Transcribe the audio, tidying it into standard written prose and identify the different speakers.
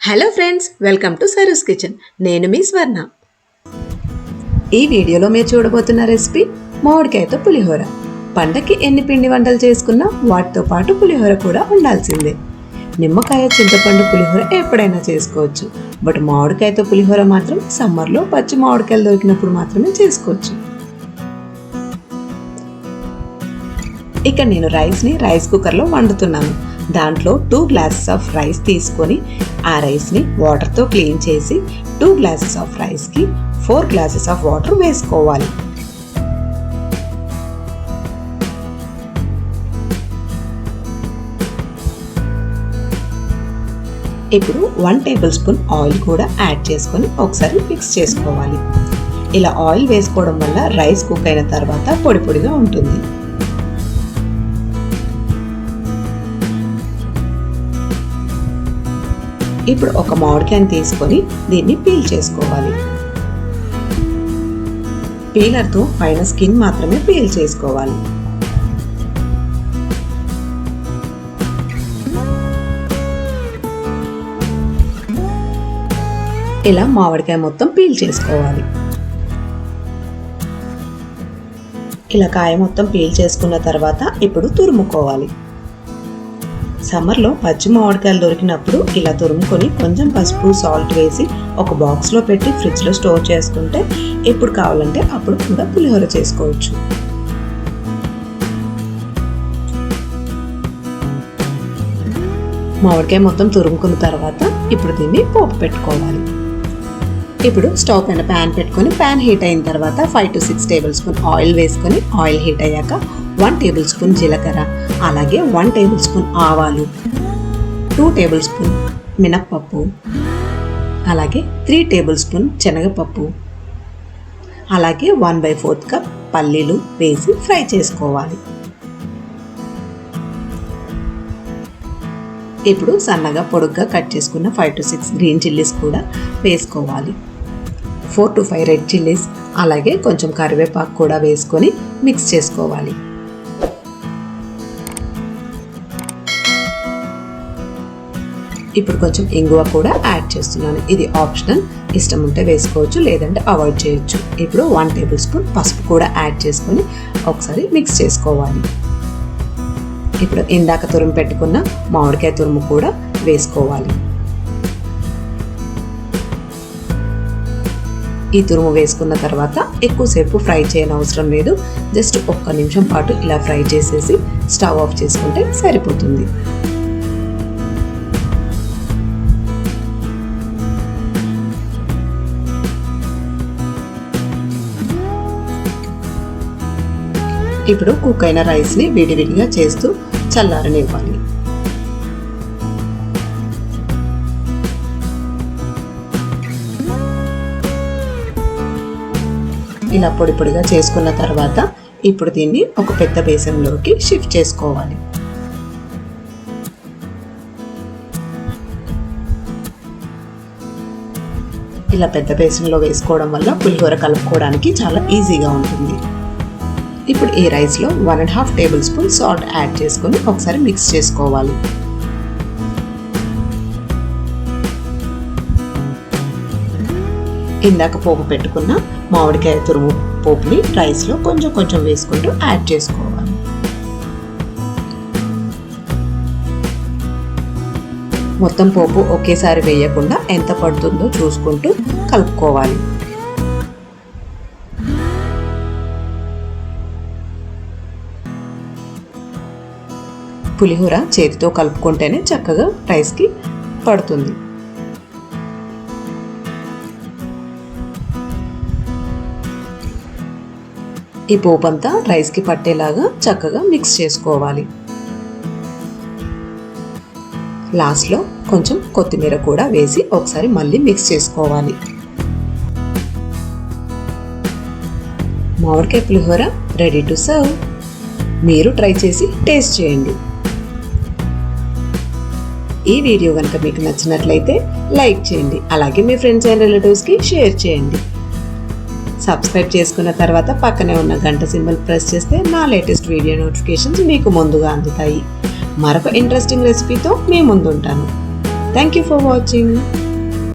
Speaker 1: Hello friends, welcome to Saru's kitchen. నేను మీ స్వర్ణ. ఈ వీడియోలో మీరు చూడబోతున్న రెసిపీ మామిడికాయతో పులిహోర. పండక్కి ఎన్ని పిండి వంటలు చేసుకున్నా వాటితో పాటు పులిహోర కూడా ఉండాల్సిందే. నిమ్మకాయ చింతపండు పులిహోర ఎప్పుడైనా చేసుకోవచ్చు, బట్ మామిడికాయతో పులిహోర మాత్రం సమ్మర్లో పచ్చి మామిడికాయలు దొరికినప్పుడు మాత్రమే చేసుకోవచ్చు. ఇక నేను రైస్ కుక్కర్లో వండుతున్నాను. దాంట్లో 2 గ్లాసెస్ ఆఫ్ రైస్ తీసుకొని ఆ రైస్ని వాటర్తో క్లీన్ చేసి 2 గ్లాసెస్ ఆఫ్ రైస్కి 4 గ్లాసెస్ ఆఫ్ వాటర్ వేసుకోవాలి. ఇప్పుడు 1 టేబుల్ స్పూన్ ఆయిల్ కూడా యాడ్ చేసుకొని ఒకసారి మిక్స్ చేసుకోవాలి. ఇలా ఆయిల్ వేసుకోవడం వల్ల రైస్ కుక్ అయిన తర్వాత పొడి పొడిగా ఉంటుంది. ఇప్పుడు ఒక మామిడికాయని తీసుకొని దీన్ని పీల్ చేసుకోవాలి. పీలర్తో పైన స్కిన్ మాత్రమే పీల్ చేసుకోవాలి. ఇలా మామిడికాయ మొత్తం పీల్ చేసుకోవాలి. ఇలా కాయ మొత్తం పీల్ చేసుకున్న తర్వాత ఇప్పుడు తురుముకోవాలి. సమ్మర్లో పచ్చి మామిడికాయలు దొరికినప్పుడు ఇలా తురుముకొని కొంచెం పసుపు సాల్ట్ వేసి ఒక బాక్స్లో పెట్టి ఫ్రిడ్జ్లో స్టోర్ చేసుకుంటే ఎప్పుడు కావాలంటే అప్పుడు కూడా పులిహోర చేసుకోవచ్చు. మామిడికాయ మొత్తం తురుముకున్న తర్వాత ఇప్పుడు దీన్ని పోపు పెట్టుకోవాలి. ఇప్పుడు స్టవ్ పైన ప్యాన్ పెట్టుకొని ప్యాన్ హీట్ అయిన తర్వాత 5 to 6 టేబుల్ స్పూన్ ఆయిల్ వేసుకొని ఆయిల్ హీట్ అయ్యాక 1 టేబుల్ స్పూన్ జీలకర్ర, అలాగే 1 టేబుల్ స్పూన్ ఆవాలు, 2 టేబుల్ స్పూన్ మినప్పప్పు, అలాగే 3 టేబుల్ స్పూన్ శనగపప్పు, అలాగే 1/4 కప్ పల్లీలు వేసి ఫ్రై చేసుకోవాలి. ఇప్పుడు సన్నగా పొడుగ్గా కట్ చేసుకున్న 5 to 6 గ్రీన్ చిల్లీస్ కూడా వేసుకోవాలి. 4 to 5 రెడ్ చిల్లీస్, అలాగే కొంచెం కరివేపాకు కూడా వేసుకొని మిక్స్ చేసుకోవాలి. ఇప్పుడు కొంచెం ఇంగువ కూడా యాడ్ చేస్తున్నాను. ఇది ఆప్షనల్, ఇష్టం ఉంటే వేసుకోవచ్చు, లేదంటే అవాయిడ్ చేయొచ్చు. ఇప్పుడు 1 టేబుల్ స్పూన్ పసుపు కూడా యాడ్ చేసుకొని ఒకసారి మిక్స్ చేసుకోవాలి. ఇప్పుడు ఇందాక తురుము పెట్టుకున్న మామిడికాయ తురుము కూడా వేసుకోవాలి. ఈ తురుము వేసుకున్న తర్వాత ఎక్కువసేపు ఫ్రై చేయని అవసరం లేదు. జస్ట్ 1 నిమిషం పాటు ఇలా ఫ్రై చేసేసి స్టవ్ ఆఫ్ చేసుకుంటే సరిపోతుంది. ఇప్పుడు కుక్ అయిన రైస్ని విడివిడిగా చేస్తూ చల్లారనివ్వాలి. ఇలా పొడి పొడిగా చేసుకున్న తర్వాత ఇప్పుడు దీన్ని ఒక పెద్ద బేసన్లోకి షిఫ్ట్ చేసుకోవాలి. ఇలా పెద్ద బేసన్లో వేసుకోవడం వల్ల పులిహోర కలుపుకోవడానికి చాలా ఈజీగా ఉంటుంది. ఇప్పుడు ఈ రైస్లో 1.5 టేబుల్ స్పూన్ సాల్ట్ యాడ్ చేసుకొని ఒకసారి మిక్స్ చేసుకోవాలి. ఇందాక పోపు పెట్టుకున్న మామిడికాయ తురుము పోపుని రైస్లో కొంచెం కొంచెం వేసుకుంటూ యాడ్ చేసుకోవాలి. మొత్తం పోపు ఒకేసారి వేయకుండా ఎంత పడుతుందో చూసుకుంటూ కలుపుకోవాలి. పులిహోర చేతితో కలుపుకుంటేనే చక్కగా రైస్కి పడుతుంది. ఈ పోపు అంతా రైస్కి పట్టేలాగా చక్కగా మిక్స్ చేసుకోవాలి. లాస్ట్లో కొంచెం కొత్తిమీర కూడా వేసి ఒకసారి మళ్ళీ మిక్స్ చేసుకోవాలి. మామిడికాయ పులిహోర రెడీ టు సర్వ్. మీరు ట్రై చేసి టేస్ట్ చేయండి. ఈ వీడియో కనుక మీకు నచ్చినట్లయితే లైక్ చేయండి, అలాగే మీ ఫ్రెండ్స్ అండ్ రిలేటివ్స్కి షేర్ చేయండి. సబ్స్క్రైబ్ చేసుకున్న తర్వాత పక్కనే ఉన్న గంట సింబల్ ప్రెస్ చేస్తే నా లేటెస్ట్ వీడియో నోటిఫికేషన్స్ మీకు ముందుగా అందుతాయి. మరొక ఇంట్రెస్టింగ్ రెసిపీతో మీ ముందుంటాను. Thank you for watching.